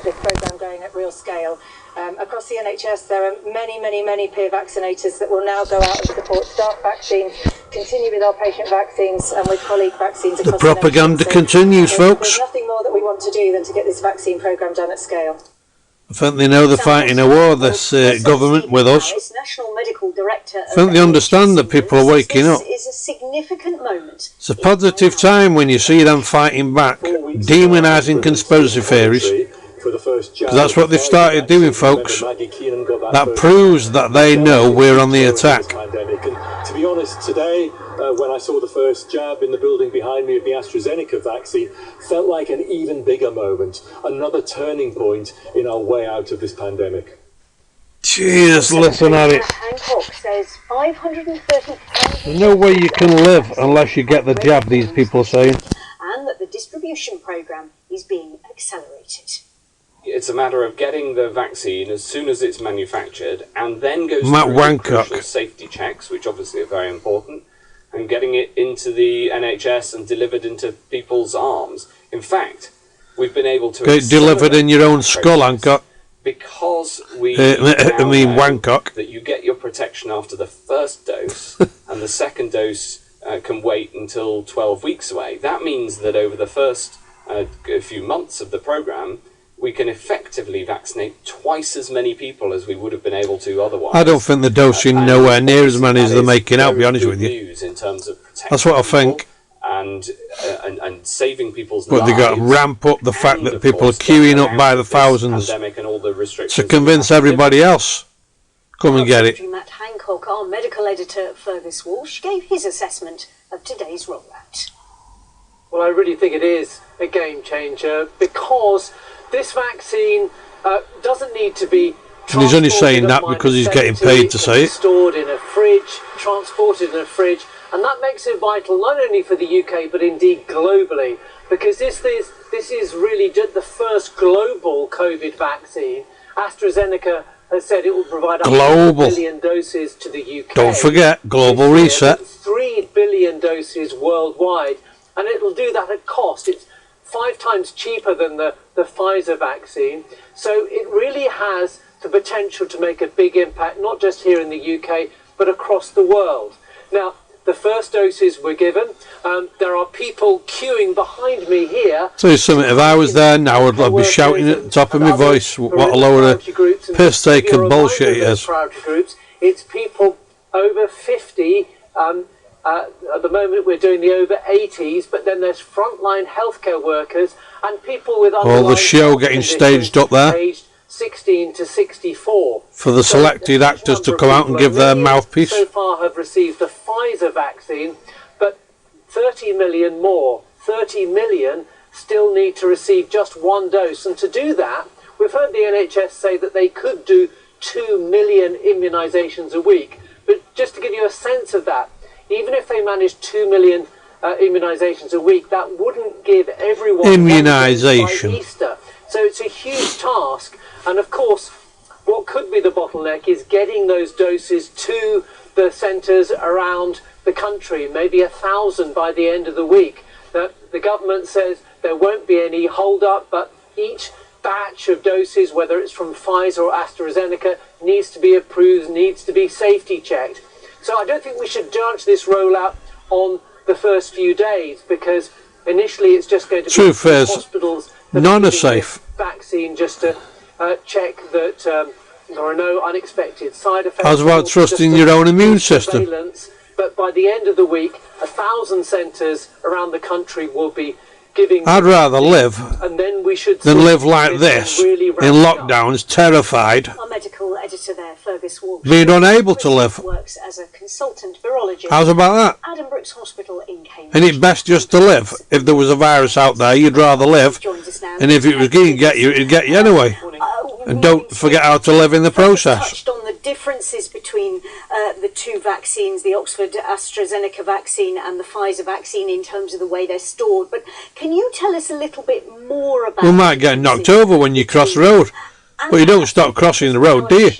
This programme going at real scale. Across the NHS there are many peer vaccinators that will now go out and support staff vaccines, continue with our patient vaccines and with colleague vaccines across the propaganda the continues, folks. There's nothing more that we want to do than to get this vaccine programme done at scale. I think they know they're fighting a war, this government, with us. I think they understand that people are waking up. This is a significant moment. It's a positive time when you see them fighting back, demonising conspiracy theories. Because that's what they've started doing, folks. That proves that they know we're on the attack. To be honest, today, when I saw the first jab in the building behind me of the AstraZeneca vaccine, felt like an even bigger moment, another turning point in our way out of this pandemic. Jeez, listen at it. Hancock says 530,000. There's no way you can live unless you get the jab, these people are saying. And that the distribution programme is being accelerated. It's a matter of getting the vaccine as soon as it's manufactured and then goes through the crucial safety checks, which obviously are very important, and getting it into the NHS and delivered into people's arms. In fact, we've been able to get delivered in your own skull, Hancock. Because we Wancock. That you get your protection after the first dose and the second dose can wait until 12 weeks away. That means that over the first few months of the programme, we can effectively vaccinate twice as many people as we would have been able to otherwise. I don't think they're dosing nowhere near as many as they're making out, to be honest with you. In terms of that's what I think. And saving people's lives. But they've got to ramp up the fact that people are queuing up by the thousands to convince everybody else. Come and get it. Matt Hancock, our medical editor, Fergus Walsh, gave his assessment of today's rollout. Well, I really think it is a game changer because this vaccine doesn't need to be. And he's only saying that because he's getting paid to say it. Stored in a fridge, transported in a fridge, and that makes it vital not only for the UK but indeed globally, because this is really the first global COVID vaccine. AstraZeneca has said it will provide up to 1 billion doses to the UK. Don't forget, global reset. 3 billion doses worldwide, and it'll do that at cost. It's 5 times cheaper than the Pfizer vaccine, so it really has the potential to make a big impact, not just here in the UK, but across the world. Now, the first doses were given. There are people queuing behind me here. So something, if I was there now, I'd be shouting at the top of my voice what a load of piss take and bullshit it is. Groups. It's people over 50. At the moment we're doing the over 80s, but then there's frontline healthcare workers and people with all the show getting staged up there. Aged 16 to 64. For the selected actors to come out and give their mouthpiece. So far have received the Pfizer vaccine, but 30 million more. 30 million still need to receive just one dose. And to do that, we've heard the NHS say that they could do 2 million immunisations a week. But just to give you a sense of that, even if they managed 2 million immunisations a week, that wouldn't give everyone immunisation by Easter. So it's a huge task. And of course, what could be the bottleneck is getting those doses to the centres around the country, maybe 1,000 by the end of the week. The government says there won't be any hold-up, but each batch of doses, whether it's from Pfizer or AstraZeneca, needs to be approved, needs to be safety checked. So I don't think we should judge this rollout on the first few days, because initially it's just going to be hospitals that none are safe. Vaccine just to check that there are no unexpected side effects. How's about trusting your own immune system? But by the end of the week, 1,000 centres around the country will be giving. I'd rather live than live like this in lockdowns, terrified, Our medical editor there, Fergus Walsh, being unable to live. Works as a consultant virologist. How's about that? Adam Brooks Hospital in Cambridge. And it's best just to live. If there was a virus out there, you'd rather live. And if it was going to get you, it'd get you anyway. And don't forget how to live in the process. Touched on the differences between the two vaccines, the Oxford AstraZeneca vaccine and the Pfizer vaccine, in terms of the way they're stored. But can you tell us a little bit more about? We might get knocked over when you cross the road, but you don't stop crossing the road, do you?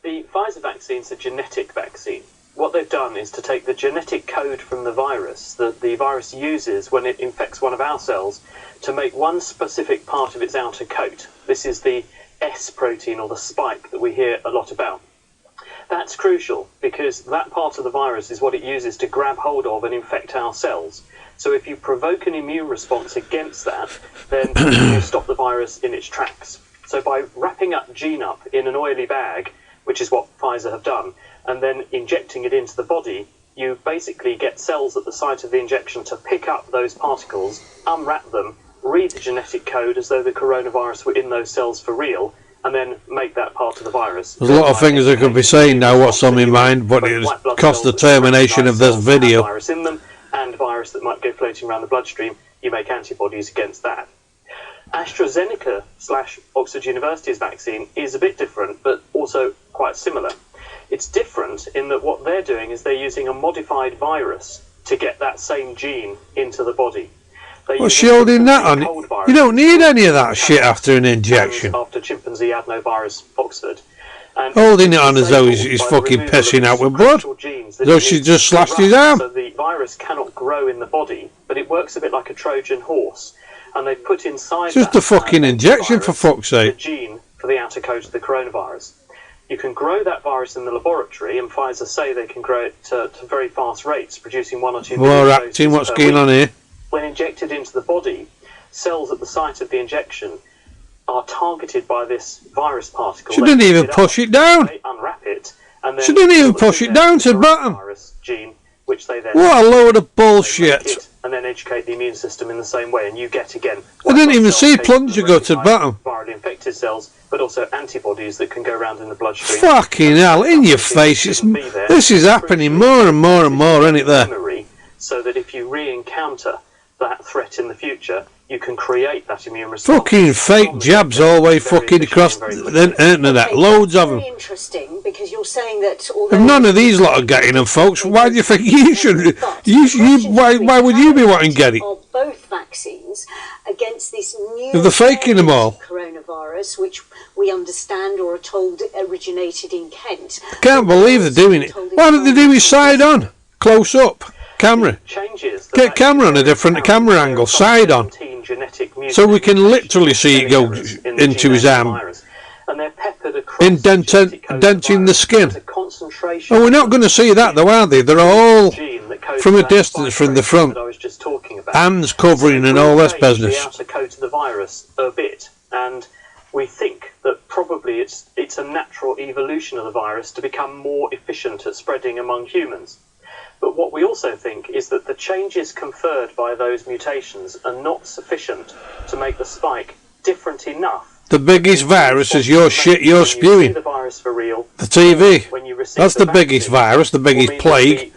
The Pfizer vaccine is a genetic vaccine. what they've done is to take the genetic code from the virus that the virus uses when it infects one of our cells to make one specific part of its outer coat. This is the S protein, or the spike, that we hear a lot about. That's crucial because that part of the virus is what it uses to grab hold of and infect our cells. So if you provoke an immune response against that, then you stop the virus in its tracks. So by wrapping up gene up in an oily bag, which is what Pfizer have done, and then injecting it into the body, you basically get cells at the site of the injection to pick up those particles, unwrap them, read the genetic code as though the coronavirus were in those cells for real, and then make that part of the virus. There's a lot of things I could be saying now what's on my mind, but it's cost the termination of this video. Virus in them, and virus that might go floating around the bloodstream, you make antibodies against that. AstraZeneca/Oxford University's vaccine is a bit different, but also quite similar. It's different in that what they're doing is they're using a modified virus to get that same gene into the body. What's she holding that on? You don't need any of that shit after an injection. After chimpanzee adenovirus Oxford. And holding it on as though he's fucking pissing out with blood. As though she just slashed his arm. So the virus cannot grow in the body, but it works a bit like a Trojan horse. And they've put inside it's just a fucking injection, for fuck's sake. The gene for the outer coat of the coronavirus. You can grow that virus in the laboratory, and Pfizer say they can grow it to very fast rates, producing 1 or 2 million more acting, what's going on here? When injected into the body, cells at the site of the injection are targeted by this virus particle. She didn't even push it down. They unwrap it, and then she didn't even push it down to the bottom. Gene, which they then what a load of bullshit. And then educate the immune system in the same way, and you get again. I didn't even see plunger go to the bottom. Virally infected cells, but also antibodies that can go around in the bloodstream. Fucking hell, in your face! This is happening more and more and more, isn't it? There. So that if you re-encounter that threat in the future, you can create that immune response. Fucking fake jabs all the way fucking across the internet. Loads of them. Very interesting, because you're saying that and none of these lot are getting them, folks. Why do you think you should? Why would you be wanting to get it? Both vaccines against this new if they're faking them all. Coronavirus, which we understand or are told originated in Kent. I can't believe they're doing it. Why don't they do it side on, close up? Camera. Get camera on a different camera angle, side on, so we can literally see it go into his arm, indenting the skin. Oh, we're not going to see that though, are they? They're all from a distance from the front, hands covering and all this business. And we think that probably it's a natural evolution of the virus to become more efficient at spreading among humans. But what we also think is that the changes conferred by those mutations are not sufficient to make the spike different enough. The biggest virus is your shit you're spewing. The virus for real, the TV. That's the biggest virus, the biggest plague.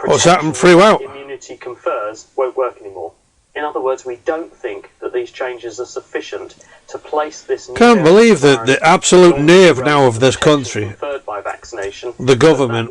What's happened throughout? Immunity confers won't work anymore. In other words, we don't think that these changes are sufficient to place this. Can't believe that the absolute nerve now of this country, the government.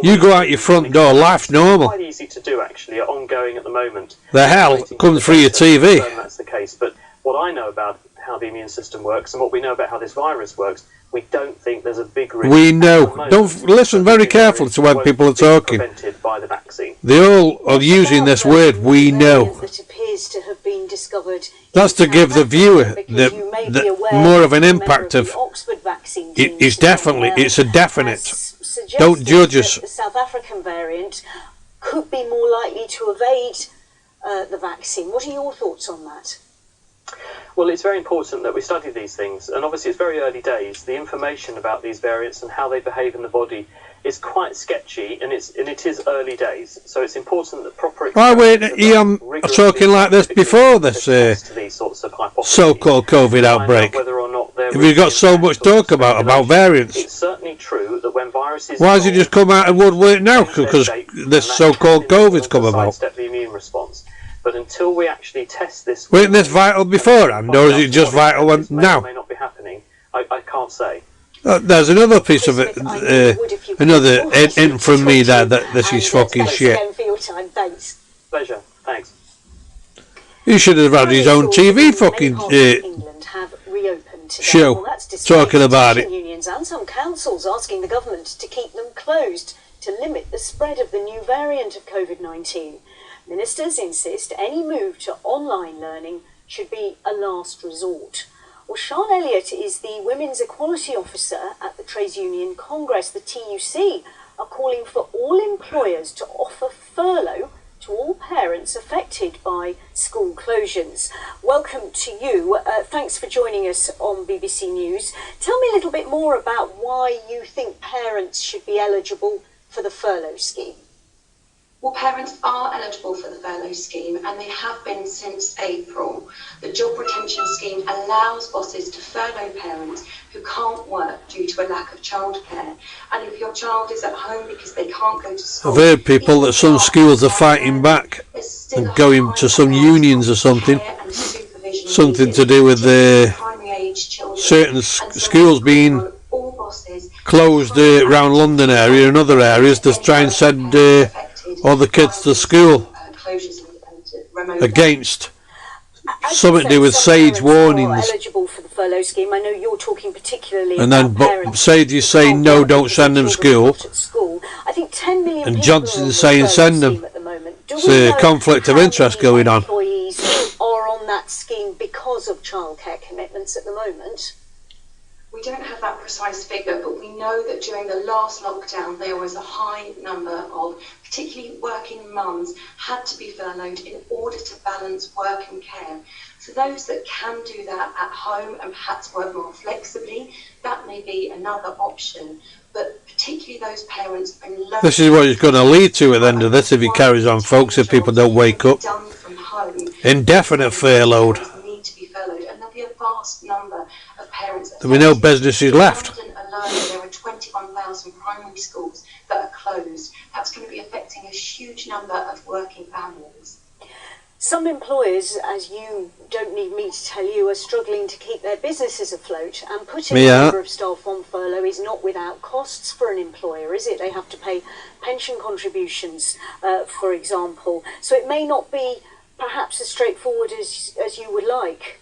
You go out your front door, life's normal. Quite easy to do, actually, ongoing at the moment. The hell comes through your TV. That's the case, but what I know about how the immune system works and what we know about how this virus works, we don't think there's a big risk. We know. Don't listen very carefully to when people are talking. By the vaccine. They all are using this word, we know. That appears to have been discovered. That's to give the viewer the more of an impact of. It's definitely, it's a definite. Don't judge us. The South African variant could be more likely to evade the vaccine. What are your thoughts on that? Well, it's very important that we study these things, and obviously it's very early days. The information about these variants and how they behave in the body is quite sketchy, and it is early days. So it's important that proper. Why wait? I'm talking like this before this so-called COVID outbreak. If you've got so much talk about variants, it's certainly true that when viruses. Why has it just come out of woodwork now? Because this so-called COVID's come about. The immune response. But until we actually test this, wasn't this vital beforehand, or is it just vital now? May not be happening. I can't say. There's another piece of it, another hint from me there that this is fucking shit. Pleasure. Thanks. He should have had his own TV fucking show talking about it. Unions and some councils asking the government to keep them closed to limit the spread of the new variant of COVID-19. Ministers insist any move to online learning should be a last resort. Well, Sian Elliott is the Women's Equality Officer at the Trades Union Congress. The TUC are calling for all employers to offer furlough to all parents affected by school closures. Welcome to you. Thanks for joining us on BBC News. Tell me a little bit more about why you think parents should be eligible for the furlough scheme. Well, parents are eligible for the furlough scheme, and they have been since April. The job retention scheme allows bosses to furlough parents who can't work due to a lack of childcare. And if your child is at home because they can't go to school... I've heard people that some schools are fighting back and going to some unions or something. Something to do with certain schools being closed around London area and other areas to try and send all the kids to school against something to do with Sage warnings. Eligible for the furlough scheme. I know you're talking particularly and then Sage is saying no, don't send them school. I think 10 million and Johnson's saying send them. It's a conflict of interest going on. Employees are on that scheme because of childcare commitments at the moment. We don't have that precise figure, but we know that during the last lockdown there was a high number of particularly working mums had to be furloughed in order to balance work and care. So those that can do that at home and perhaps work more flexibly, that may be another option. But particularly those parents... This is what it's going to lead to at the end of this if he carries on, folks, if people don't wake up. Indefinite furlough. Need to be furloughed, and there'll be a vast number of parents... There'll be no businesses left. In London alone, there are 21,000 primary schools that are closed. That's going to be affecting a huge number of working families. Some employers, as you don't need me to tell you, are struggling to keep their businesses afloat, and putting a number of staff on furlough is not without costs for an employer, is it? They have to pay pension contributions, for example. So it may not be perhaps as straightforward as you would like.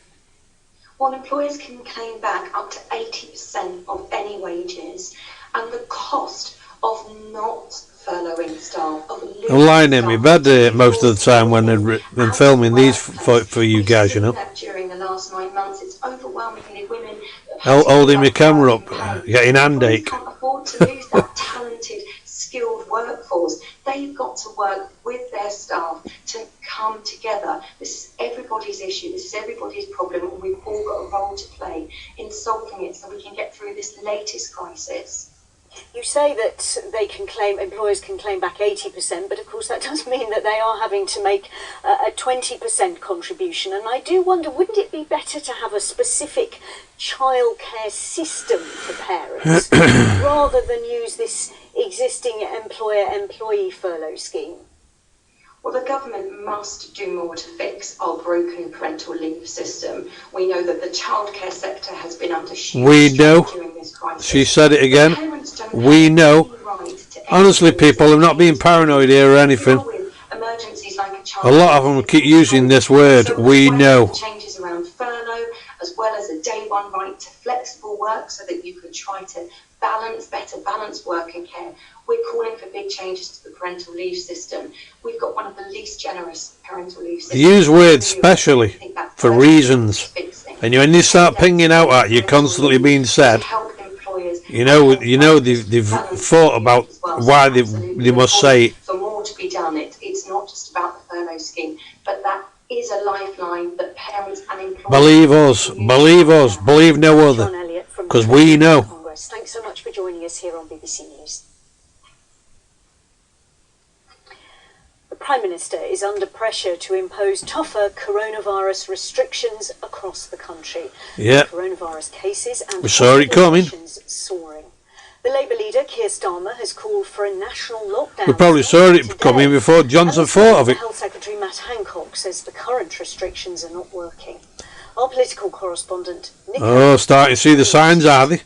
Well, employers can claim back up to 80% of any wages, and the cost of not furloughing staff, I'm lying in my bed most of the time when they've been filming these for you guys, you know. During the last 9 months, it's overwhelmingly women holding my camera up, getting hand ache. Can't afford to lose that talented, skilled workforce. They've got to work with their staff to come together. This is everybody's issue. This is everybody's problem, and we've all got a role to play in solving it so we can get through this latest crisis. You say that employers can claim back 80%, but of course that does mean that they are having to make a 20% contribution. And I do wonder, wouldn't it be better to have a specific childcare system for parents rather than use this existing employer-employee furlough scheme? Well, the government must do more to fix our broken parental leave system. We know that the childcare sector has been under huge stress during this crisis. She said it again. We know. Honestly, people, I'm not being paranoid here or anything. A lot of them keep using this word, we know. Changes around furlough, as well as a day one right to flexible work so that you can try to better balance work and care. We're calling for big changes to the parental leave system. We've got one of the least generous parental leave systems. Use words specially for reasons. And when you start pinging out at you constantly being said, you know they've thought about why they must say it. For more to be done, it's not just about the furlough scheme, but that is a lifeline that parents and employers... Believe us, believe no other, because we know. Thanks so much for joining us here on BBC News. The Prime Minister is under pressure to impose tougher coronavirus restrictions across the country. Yeah. Coronavirus cases and we saw it coming. Soaring. The Labour leader, Keir Starmer, has called for a national lockdown. We probably saw it coming before Johnson thought of it. Health Secretary Matt Hancock says the current restrictions are not working. Our political correspondent, Nick... starting to see the signs, are they?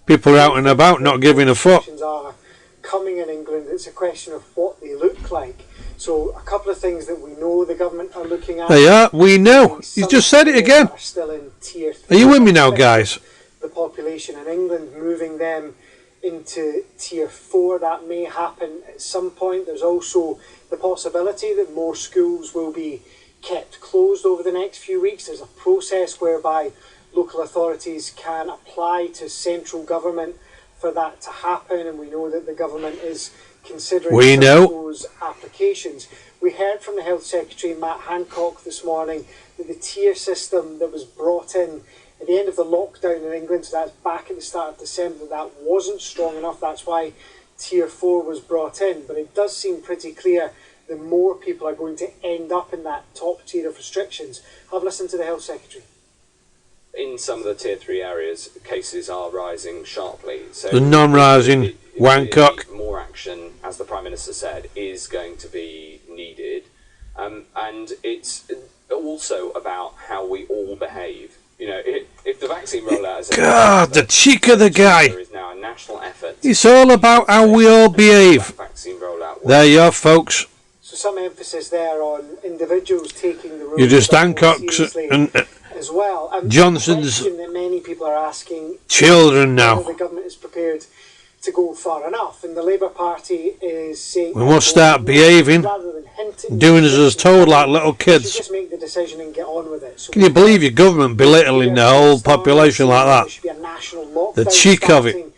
People are out and about, not giving a fuck. Are coming in England. It's a question of what they look like. So a couple of things that we know the government are looking at. They are. We know. You just said it again. Are still in tier 3. Are you with me now, guys? The population in England, moving them into tier 4. That may happen at some point. There's also the possibility that more schools will be kept closed over the next few weeks. There's a process whereby local authorities can apply to central government for that to happen, and we know that the government is considering those applications. We heard from the Health Secretary, Matt Hancock, this morning that the tier system that was brought in at the end of the lockdown in England, so that's back at the start of December, that wasn't strong enough. That's why tier 4 was brought in. But it does seem pretty clear that more people are going to end up in that top tier of restrictions. Have listened to the Health Secretary. In some of the tier 3 areas, cases are rising sharply. So the non-rising Wancock. More action, as the Prime Minister said, is going to be needed. And it's also about how we all behave. You know, if the vaccine rollout is... God, the cheek of the guy. There is now a national effort. It's all about how we all behave. Vaccine rollout. There you are, folks. So some emphasis there on individuals taking the rules. You just Hancock's and as well. Johnson's the question that many people are asking children now. The government is prepared to go far enough, and the Labour Party is saying we must start behaving, doing as is told like little kids. Just make the decision and get on with it. So can you believe your government belittling the whole population like that? The cheek of it.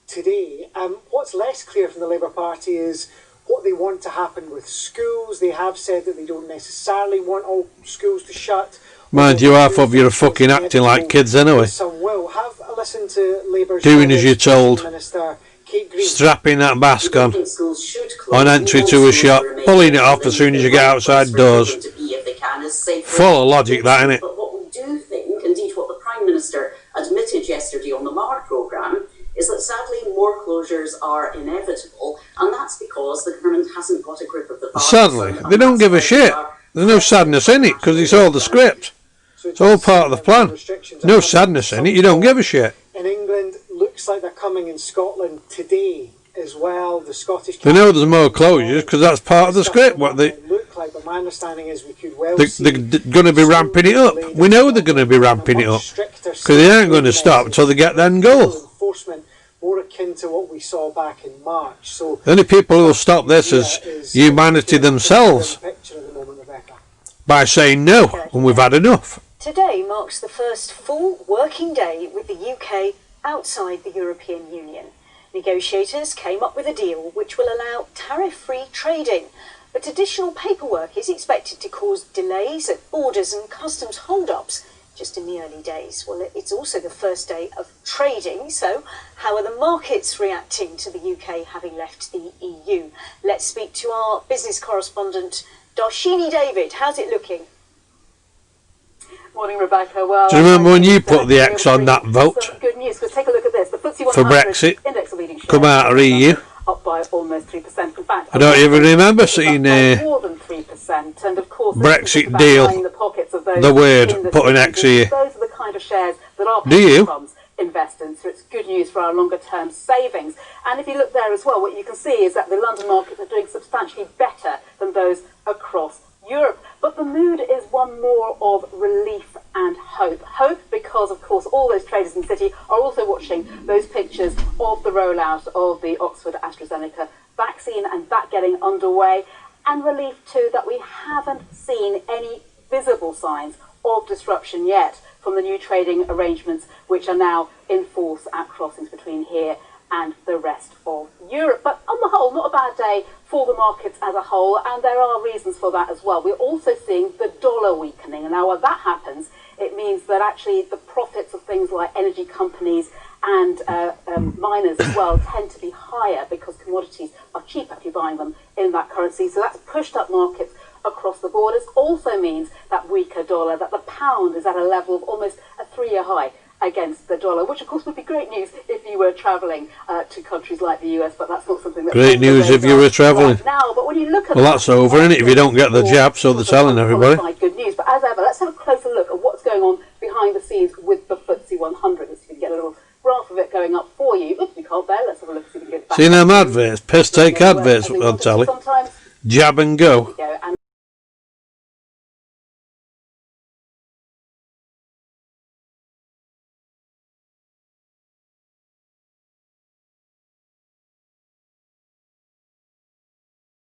Today, what's less clear from the Labour Party is what they want to happen with schools. They have said that they don't necessarily want all schools to shut. Mind you, half of you are fucking acting like kids anyway. Some will. Have a listen to Labour's doing as you're told. Minister, strapping that mask on entry to a shop, pulling it off as soon as you get outside doors. Full of logic, that, innit? But what we do think, indeed what the Prime Minister admitted yesterday on the MAR programme, is that sadly more closures are inevitable, and that's because the government hasn't got a grip of the virus. Sadly, they don't give a shit. There's no sadness in it, because it's all the script. It's all part of the plan. No sadness in it, you don't give a shit. In England, looks like they're coming in Scotland today as well. The Scottish... They know there's more closures, because that's part of the script. What they look like, but my understanding is we could well they're going to be ramping it up. We know they're going to be ramping it up, because they aren't going to stop until they get their goal. Enforcement more akin to what we saw back in March. So the only people who will stop this is humanity themselves by saying no, and we've had enough. Today marks the first full working day with the UK outside the European Union. Negotiators came up with a deal which will allow tariff-free trading, but additional paperwork is expected to cause delays at borders and customs hold-ups just in the early days. Well, it's also the first day of trading, so how are the markets reacting to the UK having left the EU? Let's speak to our business correspondent, Darshini David. How's it looking? Morning, Rebecca. Well, do you remember when you put the X on that vote? Good news, because take a look at this. The FTSE 100 for Brexit, index leading shares come out of EU. Up by almost 3%. In fact, I don't even remember seeing more than 3%. And of course, Brexit deal. The word putting X here. Those are the kind of shares that our pension funds invest in. So it's good news for our longer-term savings. And if you look there as well, what you can see is that the London markets are doing substantially better than those across Europe. But the mood is one more of relief and hope. Hope because, of course, all those traders in the city are also watching those pictures of the rollout of the Oxford AstraZeneca vaccine and that getting underway. And relief, too, that we haven't seen any visible signs of disruption yet from the new trading arrangements which are now in force at crossings between here and the rest of Europe. But on the whole, not a bad day for the markets as a whole, and there are reasons for that as well. We're also seeing the dollar weakening, and now when that happens, it means that actually the profits of things like energy companies and miners as well tend to be higher because commodities are cheaper if you're buying them in that currency. So that's pushed up markets across the board. It also means that weaker dollar, that the pound is at a level of almost a 3-year high against the dollar, which of course would be great news if you were travelling to countries like the US, but that's not something that... Great news if you were travelling. Right now, but when you look at well, that's over, isn't it, if you don't get the jab, so they're telling everybody. Good news, but as ever, let's have a closer look at what's going on behind the scenes with the FTSE 100. Let's see if we can get a little graph of it going up for you. Oops, we can't there. Let's have a look, see if we can get it back. Seen them adverts, piss take adverts on telly. Jab and go.